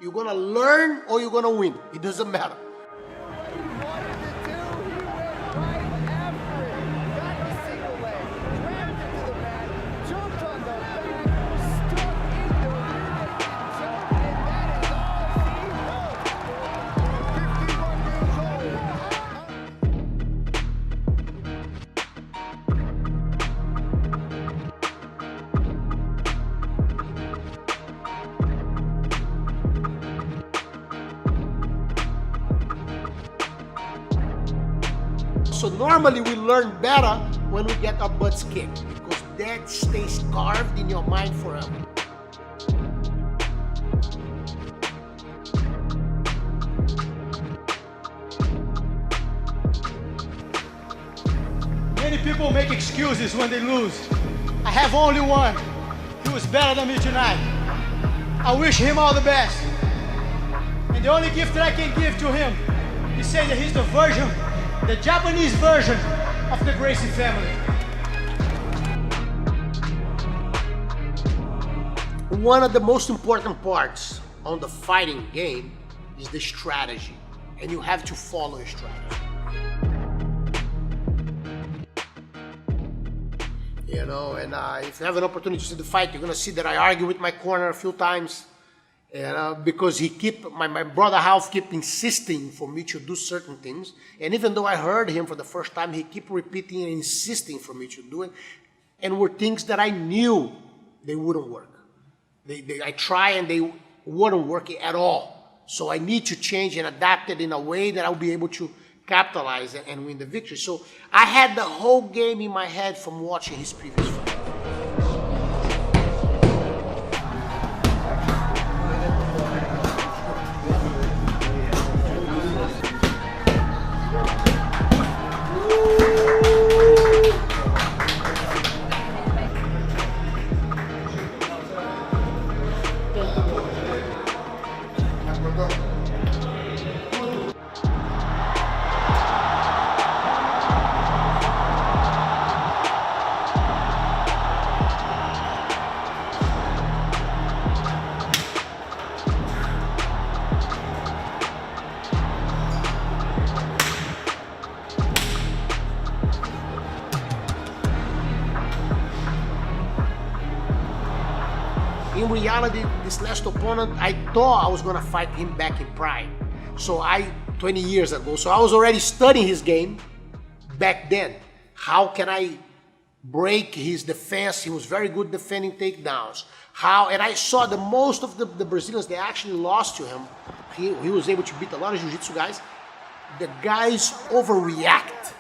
You're gonna learn or you're gonna win. It doesn't matter. So normally we learn better when we get our butts kicked, because that stays carved in your mind forever. Many people make excuses when they lose. I have only one. He was better than me tonight. I wish him all the best. And the only gift that I can give to him is say that he's the Japanese version of the Gracie family. One of the most important parts on the fighting game is the strategy, and you have to follow a strategy. You know, and if you have an opportunity to see the fight, you're gonna see that I argue with my corner a few times, because my brother Half kept insisting for me to do certain things, and even though I heard him for the first time, he kept repeating and insisting for me to do it, and were things that I knew they wouldn't work. I try and they wouldn't work at all. So I need to change and adapt it in a way that I'll be able to capitalize and win the victory. So I had the whole game in my head from watching his previous fight. In reality, this last opponent, I thought I was gonna fight him back in pride. 20 years ago. So I was already studying his game back then. How can I break his defense? He was very good defending takedowns. And I saw that most of the Brazilians, they actually lost to him. He was able to beat a lot of jiu-jitsu guys. The guys overreact.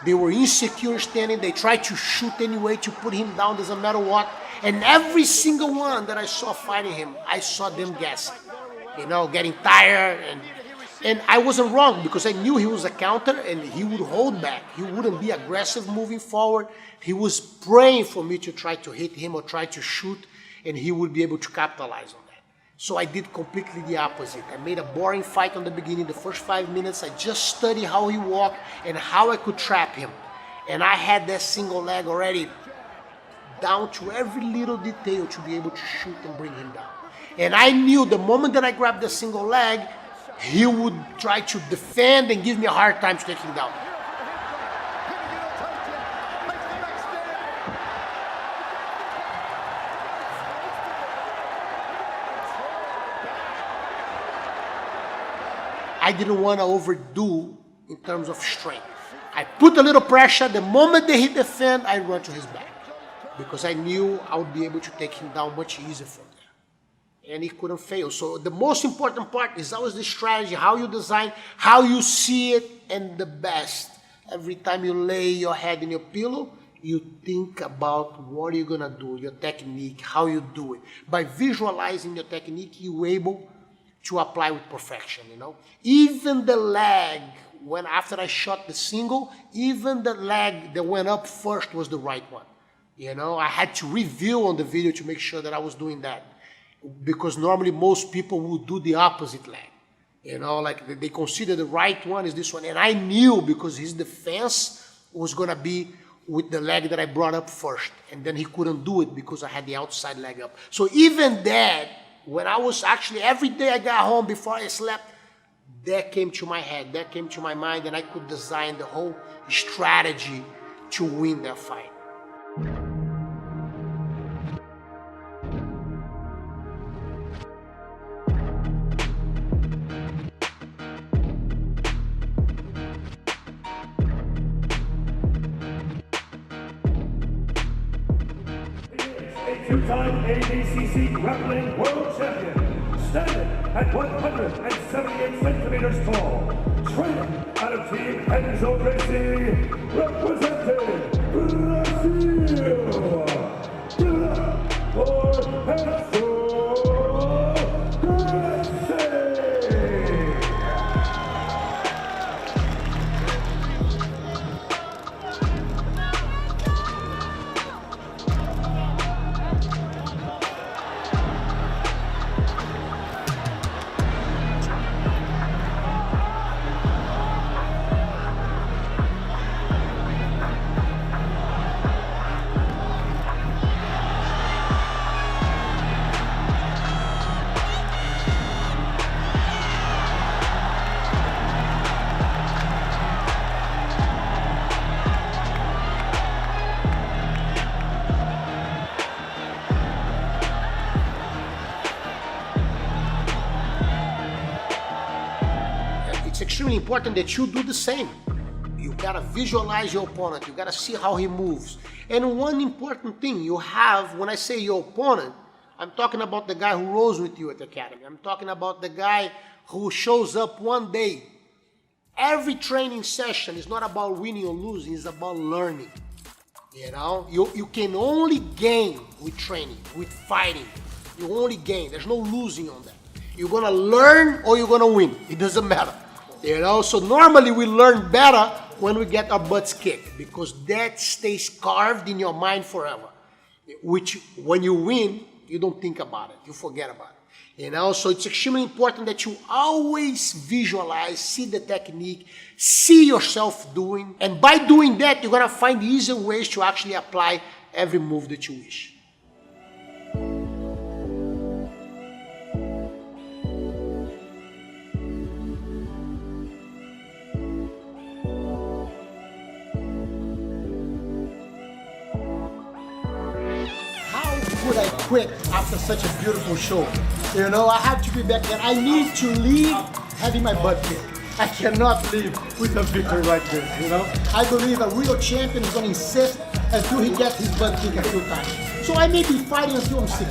They were insecure standing. They tried to shoot anyway to put him down, doesn't matter what. And every single one that I saw fighting him, I saw them guessing, getting tired. And I wasn't wrong, because I knew he was a counter and he would hold back. He wouldn't be aggressive moving forward. He was praying for me to try to hit him or try to shoot, and he would be able to capitalize on that. So I did completely the opposite. I made a boring fight on the beginning. The first 5 minutes, I just studied how he walked and how I could trap him. And I had that single leg already down to every little detail to be able to shoot and bring him down. And I knew the moment that I grabbed the single leg, he would try to defend and give me a hard time to take him down. I didn't want to overdo in terms of strength. I put a little pressure. The moment that he defend, I run to his back, because I knew I would be able to take him down much easier from there. And he couldn't fail. So the most important part is always the strategy, how you design, how you see it, and the best. Every time you lay your head in your pillow, you think about what you're gonna do, your technique, how you do it. By visualizing your technique, you're able to apply with perfection, Even the leg, after I shot the single, even the leg that went up first was the right one. I had to review on the video to make sure that I was doing that, because normally most people would do the opposite leg. Like they consider the right one is this one. And I knew, because his defense was going to be with the leg that I brought up first. And then he couldn't do it because I had the outside leg up. So even that when I was actually, every day I got home before I slept, that came to my head, that came to my mind, and I could design the whole strategy to win that fight. Two-time ADCC grappling world champion, standing at 178 centimeters tall, training out of Team Renzo Gracie, representing Brazil. Give it up for Renzo Gracie. It's extremely important that you do the same. You gotta visualize your opponent, you gotta see how he moves. And one important thing you have, when I say your opponent, I'm talking about the guy who rolls with you at the academy. I'm talking about the guy who shows up one day. Every training session is not about winning or losing, it's about learning. You know, you can only gain with training, with fighting. You only gain, there's no losing on that. You're gonna learn or you're gonna win, it doesn't matter. You know, so normally we learn better when we get our butts kicked, because that stays carved in your mind forever. Which, when you win, you don't think about it, you forget about it. You know, so it's extremely important that you always visualize, see the technique, see yourself doing, and by doing that, you're gonna find easier ways to actually apply every move that you wish. Could I quit after such a beautiful show? You know, I have to be back there. I need to leave having my butt kicked. I cannot leave with a victory like this, you know? I believe a real champion is going to insist until he gets his butt kicked a few times. So I may be fighting until I'm 60.